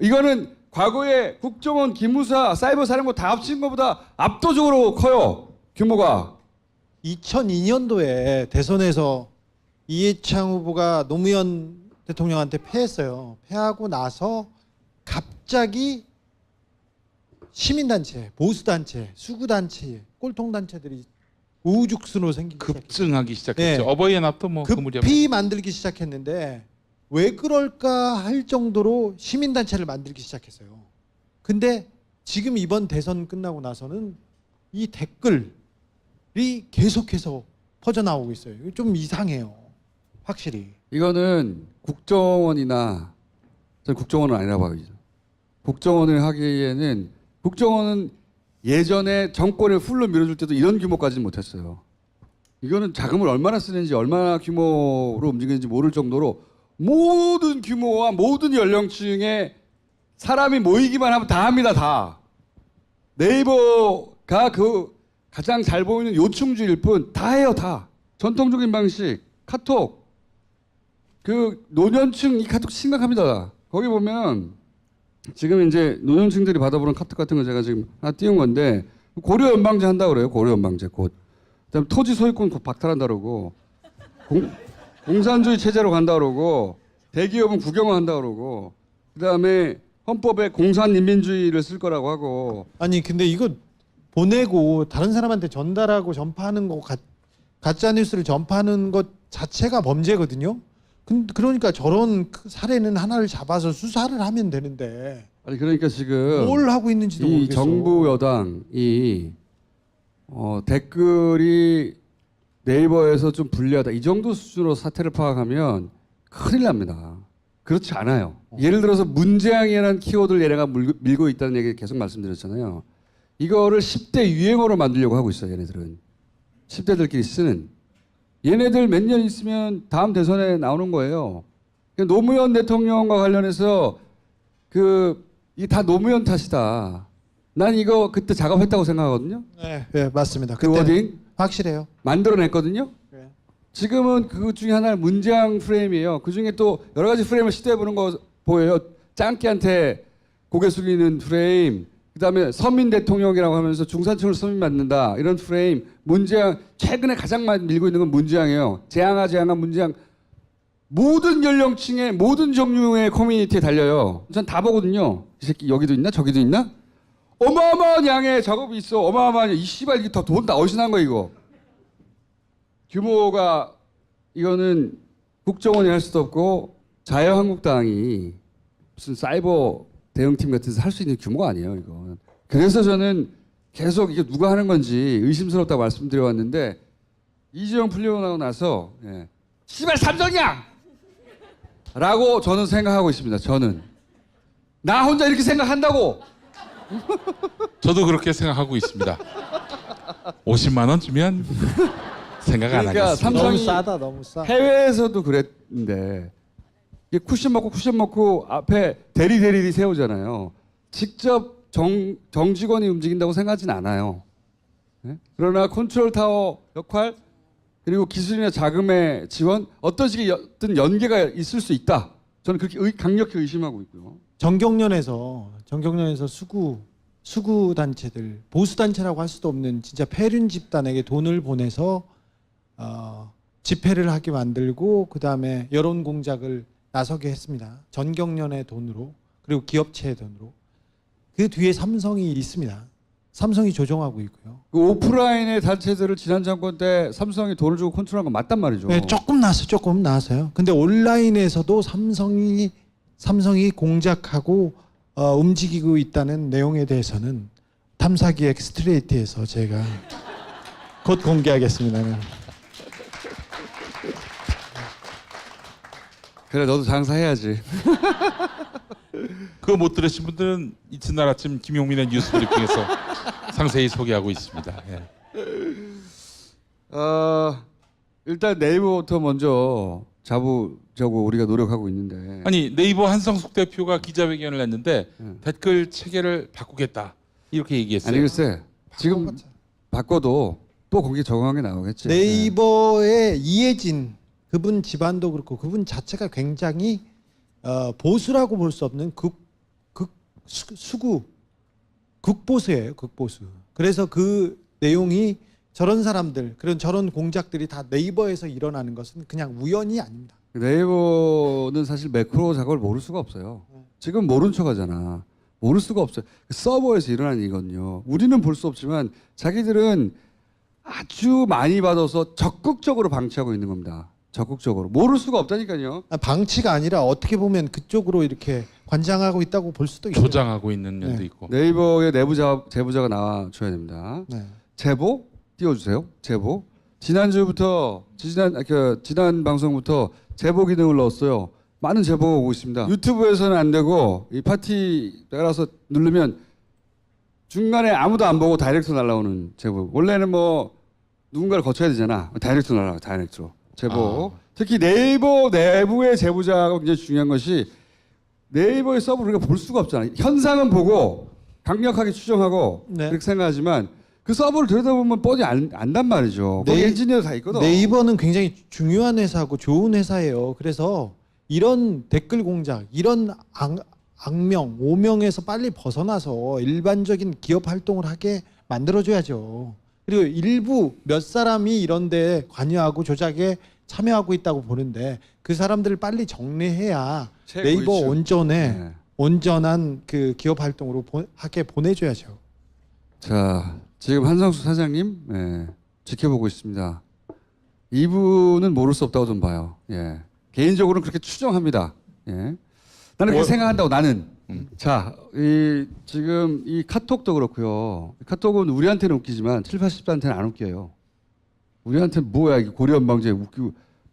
이거는 과거에 국정원, 기무사, 사이버 사령부 다 합친 것보다 압도적으로 커요. 규모가. 2002년도에 대선에서 이해창 후보가 노무현 대통령한테 패했어요. 패하고 나서 갑자기 시민단체, 보수단체, 수구단체, 꼴통단체들이 우후죽순으로 생기기 급증하기 시작했죠. 네. 어버이의 납도 뭐 그 무렵에. 급히 만들기 시작했는데 왜 그럴까 할 정도로 시민단체를 만들기 시작했어요. 근데 지금 이번 대선 끝나고 나서는 이 댓글이 계속해서 퍼져나오고 있어요. 이거 좀 이상해요. 확실히. 이거는 국정원이나 저는 국정원은 아니라고 봐요. 국정원을 하기에는 국정원은 예전에 정권을 풀로 밀어줄 때도 이런 규모까지는 못했어요. 이거는 자금을 얼마나 쓰는지 얼마나 규모로 움직이는지 모를 정도로 모든 규모와 모든 연령층에 사람이 모이기만 하면 다 합니다. 다. 네이버가 그 가장 잘 보이는 요충지일 뿐 다 해요. 다. 전통적인 방식 카톡 그 노년층 이 카톡 심각합니다. 거기 보면 지금 이제 노년층들이 받아보는 카톡 같은 거 제가 지금 하나 띄운 건데 고려 연방제 한다고 그래요. 고려 연방제 곧. 그다음 토지 소유권 곧 박탈한다 그러고 공산주의 체제로 간다 그러고 대기업은 국영화 한다 그러고 그다음에 헌법에 공산인민주의를 쓸 거라고 하고. 아니 근데 이거 보내고 다른 사람한테 전달하고 전파하는 거 가짜 뉴스를 전파하는 것 자체가 범죄거든요. 그러니까 저런 사례는 하나를 잡아서 수사를 하면 되는데. 아니 그러니까 지금 뭘 하고 있는지도 이 모르겠어. 정부 여당이 댓글이 네이버에서 좀 불리하다 이 정도 수준으로 사태를 파악하면 큰일 납니다. 그렇지 않아요. 예를 들어서 문재앙이라는 키워드를 얘네가 밀고 있다는 얘기 계속 말씀드렸잖아요. 이거를 10대 유행어로 만들려고 하고 있어요. 얘네들은 10대들끼리 쓰는. 얘네들 몇 년 있으면 다음 대선에 나오는 거예요. 노무현 대통령과 관련해서 이게 다 노무현 탓이다. 난 이거 그때 작업했다고 생각하거든요. 네, 맞습니다. 그 워딩 확실해요. 만들어냈거든요. 네. 지금은 그 중에 하나는 문재앙 프레임이에요. 그 중에 또 여러 가지 프레임을 시도해보는 거 보여요. 짱깨한테 고개 숙이는 프레임, 그다음에 서민 대통령이라고 하면서 중산층을 서민 만든다 이런 프레임. 문재앙 최근에 가장 많이 밀고 있는 건 문재앙이에요. 재앙아 문재앙. 모든 연령층의 모든 종류의 커뮤니티에 달려요. 전 다 보거든요. 이 새끼 여기도 있나 저기도 있나? 어마어마한 양의 작업이 있어. 어마어마한 이 씨발 이게 다 돈 다 어디서 난 거야 이거. 규모가 이거는 국정원이 할 수도 없고 자유한국당이 무슨 사이버 대응팀 같은 데서 할 수 있는 규모가 아니에요 이거. 그래서 저는 계속 이게 누가 하는 건지 의심스럽다고 말씀드려왔는데 이재용 풀리고 나고 나서 씨발 삼성이야! 라고 저는 생각하고 있습니다. 저는. 나 혼자 이렇게 생각한다고. 저도 그렇게 생각하고 있습니다. 50만 원 주면 생각 안 그러니까 하겠습니다. 너무 싸다, 너무 싸. 해외에서도 그랬는데 이게 쿠션 먹고 앞에 대리 세우잖아요. 직접 정직원이 움직인다고 생각하진 않아요. 네? 그러나 컨트롤 타워 역할 그리고 기술이나 자금의 지원 어떤 식의 어떤 연계가 있을 수 있다. 저는 그렇게 강력히 의심하고 있고요. 정경련에서 수구 단체들 보수 단체라고 할 수도 없는 진짜 폐륜 집단에게 돈을 보내서 집회를 하게 만들고 그 다음에 여론 공작을 나서게 했습니다. 전경련의 돈으로 그리고 기업체의 돈으로. 그 뒤에 삼성이 있습니다. 삼성이 조종하고 있고요. 그 오프라인의 단체들을 지난 정권 때 삼성이 돈을 주고 컨트롤한 건 맞단 말이죠. 네, 조금 나왔어요. 근데 온라인에서도 삼성이 공작하고 움직이고 있다는 내용에 대해서는 탐사기 엑스트레이트에서 제가 곧 공개하겠습니다. 그래 너도 장사해야지. 그거 못 들으신 분들은 이튿날 아침 김용민의 뉴스 브리핑에서 상세히 소개하고 있습니다. 예. 일단 네이버부터 먼저 잡으려고 우리가 노력하고 있는데. 아니 네이버 한성숙 대표가 기자회견을 했는데 댓글 체계를 바꾸겠다 이렇게 얘기했어요. 아니 글쎄 지금 바꿔도 또 거기에 적응한 게 나오겠지. 네이버의 이혜진 그분 집안도 그렇고 그분 자체가 굉장히 보수라고 볼 수 없는 극보수예요. 극보수. 그래서 그 내용이 저런 사람들 저런 공작들이 다 네이버에서 일어나는 것은 그냥 우연이 아닙니다. 네이버는 사실 매크로 작업을 모를 수가 없어요. 지금 모른 척하잖아. 모를 수가 없어요. 서버에서 일어나는 일이거든요. 우리는 볼 수 없지만 자기들은 아주 많이 받아서 적극적으로 방치하고 있는 겁니다. 적극적으로 모를 수가 없다니까요. 방치가 아니라 어떻게 보면 그쪽으로 이렇게 관장하고 있다고 볼 수도 있어요. 조장하고 있는 면도 네. 있고. 네이버의 내부 제보자가 나와줘야 됩니다. 네. 제보 띄워주세요. 제보. 지난주부터 지난 방송부터 제보 기능을 넣었어요. 많은 제보가 오고 있습니다. 유튜브에서는 안 되고 이 파티 따라서 누르면 중간에 아무도 안 보고 다이렉트로 날라오는 제보. 원래는 뭐 누군가를 거쳐야 되잖아. 다이렉트로 날라와요. 다이렉트로 제보. 특히 네이버 내부의 제보자가 굉장히 중요한 것이 네이버의 서버를 우리가 볼 수가 없잖아요. 현상은 보고 강력하게 추정하고 네. 그렇게 생각하지만 그 서버를 들여다보면 뻔히 안단 말이죠. 거기 엔지니어 다 있거든. 네이버는 굉장히 중요한 회사고 좋은 회사예요. 그래서 이런 댓글 공작, 이런 악명, 오명에서 빨리 벗어나서 일반적인 기업 활동을 하게 만들어줘야죠. 그리고 일부 몇 사람이 이런데 관여하고 조작에 참여하고 있다고 보는데 그 사람들을 빨리 정리해야 네이버 온전에 온전한 그 기업 활동으로 하게 보내줘야죠. 자, 지금 한상수 사장님 지켜보고 있습니다. 이분은 모를 수 없다고 좀 봐요. 예. 개인적으로는 그렇게 추정합니다. 예. 나는 그렇게 생각한다고 나는. 자, 지금 이 카톡도 그렇고요. 카톡은 우리한테는 웃기지만 7, 80대한테는 안 웃겨요. 우리한테는 뭐야 이게 고리언방제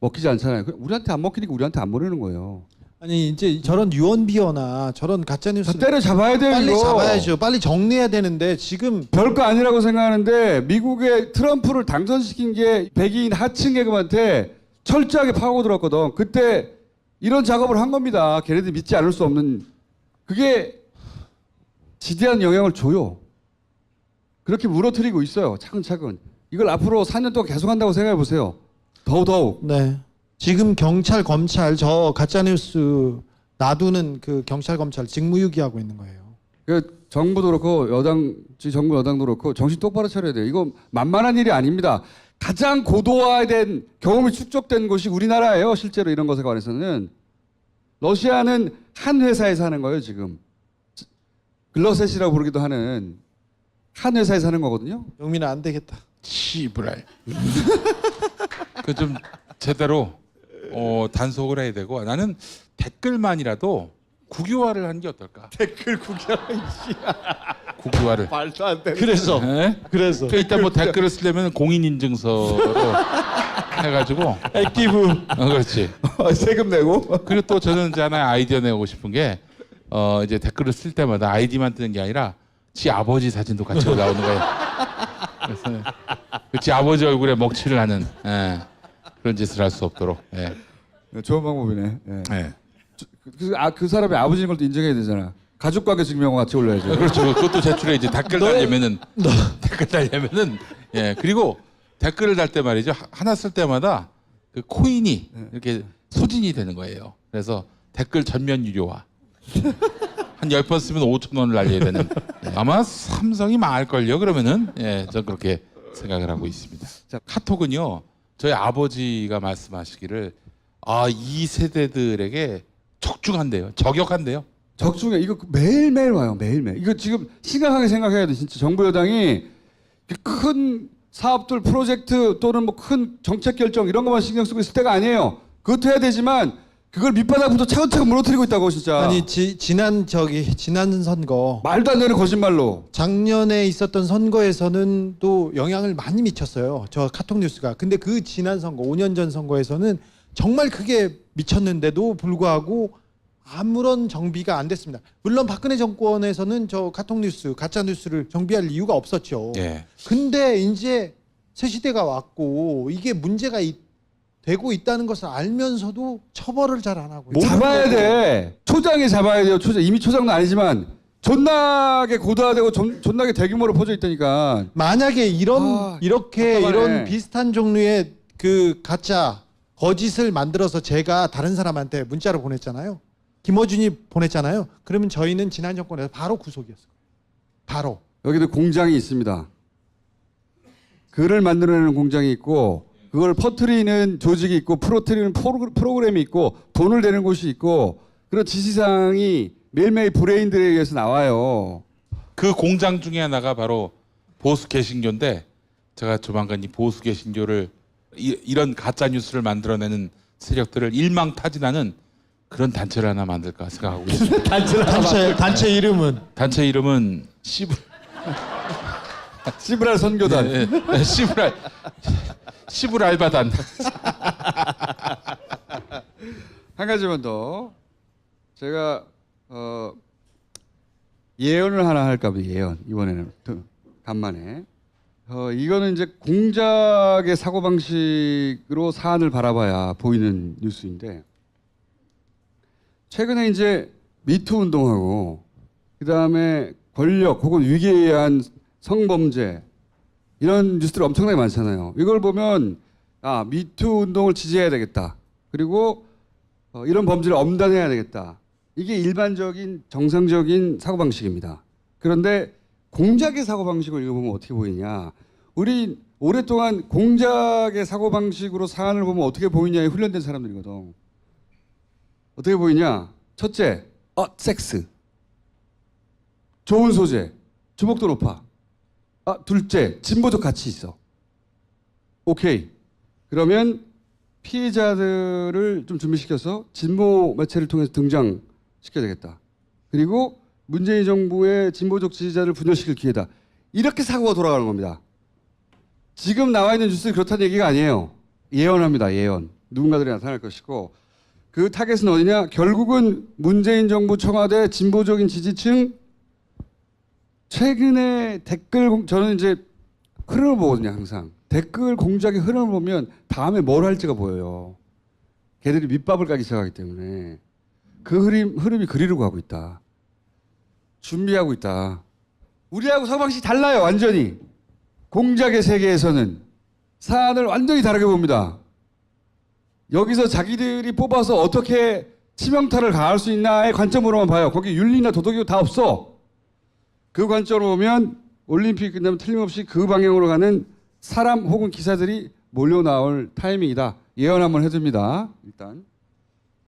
먹히지 않잖아요. 우리한테 안 먹히니까 우리한테 안 보내는 거예요. 아니 이제 저런 유언비어나 저런 가짜 뉴스 때려 잡아야 돼요. 빨리 이거. 잡아야죠. 빨리 정리해야 되는데 지금 별거 아니라고 생각하는데 미국의 트럼프를 당선시킨 게 백인 하층 계급한테 철저하게 파고 들었거든. 그때 이런 작업을 한 겁니다. 걔네들이 믿지 않을 수 없는 그게 지대한 영향을 줘요. 그렇게 무너뜨리고 있어요. 차근차근. 이걸 앞으로 4년 동안 계속한다고 생각해 보세요. 더더욱. 네. 지금 경찰, 검찰 저 가짜 뉴스 놔두는 그 경찰, 검찰 직무유기하고 있는 거예요. 그 정부도 그렇고 정부 여당도 그렇고 정신 똑바로 차려야 돼요. 이거 만만한 일이 아닙니다. 가장 고도화된 경험이 축적된 곳이 우리나라예요. 실제로 이런 것에 관해서는. 러시아는 한 회사에서 하는 거예요. 지금. 글러셋이라고 부르기도 하는 한 회사에서 하는 거거든요. 영민아 안 되겠다. 치브랄. 그 좀 제대로 단속을 해야 되고 나는 댓글만이라도 국유화를 하는 게 어떨까? 댓글 국유화. 국유화를. 말도 안 돼. 그래서 그래서 일단 뭐 댓글을 쓰려면 공인인증서로 해가지고 액티브. 그렇지. 세금 내고. 그리고 또 저는 이제 하나의 아이디어 내고 싶은 게 이제 댓글을 쓸 때마다 아이디만 뜨는 게 아니라 지 아버지 사진도 같이 올라오는 거예요. 그래서 지 아버지 얼굴에 먹칠을 하는 그런 짓을 할 수 없도록. 네, 좋은 방법이네. 네. 그 사람의 아버지인 걸 또 인정해야 되잖아. 가족관계 증명과 같이 올려야죠. 그렇죠. 그것도 제출해야지. 댓글 달려면은 댓글 달려면은 그리고 댓글을 달 때 말이죠. 하나 쓸 때마다 그 코인이 이렇게 소진이 되는 거예요. 그래서 댓글 전면 유료화. 한 10번 쓰면 5,000원을 날려야 되는. 아마 삼성이 망할걸요. 그러면은 전 그렇게 생각을 하고 있습니다. 자, 카톡은요. 저희 아버지가 말씀하시기를 이 세대들에게 적중한대요. 저격한대요. 적중해. 이거 매일매일 와요. 매일매일. 이거 지금 심각하게 생각해야 돼. 진짜 정부 여당이 큰 사업들 프로젝트 또는 뭐 큰 정책 결정 이런 것만 신경 쓰고 있을 때가 아니에요. 그것도 해야 되지만 그걸 밑바닥부터 차근차근 무너뜨리고 있다고 진짜. 아니 지난 선거 말도 안 되는 거짓말로. 작년에 있었던 선거에서는 또 영향을 많이 미쳤어요. 저 카톡 뉴스가. 근데 그 지난 선거 5년 전 선거에서는 정말 크게 미쳤는데도 불구하고 아무런 정비가 안 됐습니다. 물론 박근혜 정권에서는 저 카톡 뉴스, 가짜 뉴스를 정비할 이유가 없었죠. 근데 이제 새 시대가 왔고 이게 문제가 되고 있다는 것을 알면서도 처벌을 잘 안 하고 잡아야 돼. 초장에 잡아야 돼요. 이미 초장도 아니지만 존나게 고도화되고 존나게 대규모로 퍼져 있다니까. 만약에 이런 비슷한 종류의 그 가짜 거짓을 만들어서 제가 다른 사람한테 문자로 보냈잖아요. 김어준이 보냈잖아요. 그러면 저희는 지난 정권에서 바로 구속이었어요. 바로. 여기도 공장이 있습니다. 글을 만들어내는 공장이 있고 그걸 퍼뜨리는 조직이 있고 풀어뜨리는 프로그램이 있고 돈을 내는 곳이 있고 그런 지시사항이 매일매일 브레인들에 의해서 나와요. 그 공장 중에 하나가 바로 보수 개신교인데 제가 조만간 이 보수 개신교를 이런 가짜 뉴스를 만들어내는 세력들을 일망타진하는 그런 단체를 하나 만들까 생각하고 있습니다. 단체 이름은 단체 이름은 시브랄 선교단. 예, 예. 시브랄바단. 한 가지만 더. 제가 예언을 하나 할까 봐요. 예언. 이번에는 또 간만에. 이거는 이제 공작의 사고방식으로 사안을 바라봐야 보이는 뉴스인데, 최근에 이제 미투 운동하고 그다음에 권력 혹은 위기에 의한 성범죄 이런 뉴스들이 엄청나게 많잖아요. 이걸 보면 미투 운동을 지지해야 되겠다. 그리고 이런 범죄를 엄단해야 되겠다. 이게 일반적인 정상적인 사고방식입니다. 그런데 공작의 사고방식을 읽어보면 어떻게 보이냐. 우리 오랫동안 공작의 사고방식으로 사안을 보면 어떻게 보이냐에 훈련된 사람들이거든. 어떻게 보이냐. 첫째, 섹스. 좋은 소재. 주목도 높아. 둘째, 진보적 가치 있어. 오케이. 그러면 피해자들을 좀 준비시켜서 진보 매체를 통해서 등장시켜야 되겠다. 그리고 문재인 정부의 진보적 지지자를 분열시킬 기회다. 이렇게 사고가 돌아가는 겁니다. 지금 나와 있는 뉴스는 그렇다는 얘기가 아니에요. 예언합니다. 예언. 누군가들이 나타날 것이고, 그 타겟은 어디냐? 결국은 문재인 정부 청와대 진보적인 지지층. 최근에 저는 이제 흐름을 보거든요. 항상 댓글 공작의 흐름을 보면 다음에 뭘 할지가 보여요. 걔들이 밑밥을 까기 시작하기 때문에 그 흐름이 그리로 가고 있다. 준비하고 있다. 우리하고 사고방식이 달라요. 완전히. 공작의 세계에서는 사안을 완전히 다르게 봅니다. 여기서 자기들이 뽑아서 어떻게 치명타를 가할 수 있나의 관점으로만 봐요. 거기 윤리나 도덕이 다 없어. 그 관점으로 보면 올림픽 끝나면 틀림없이 그 방향으로 가는 사람 혹은 기사들이 몰려 나올 타이밍이다. 예언 한번 해줍니다. 일단.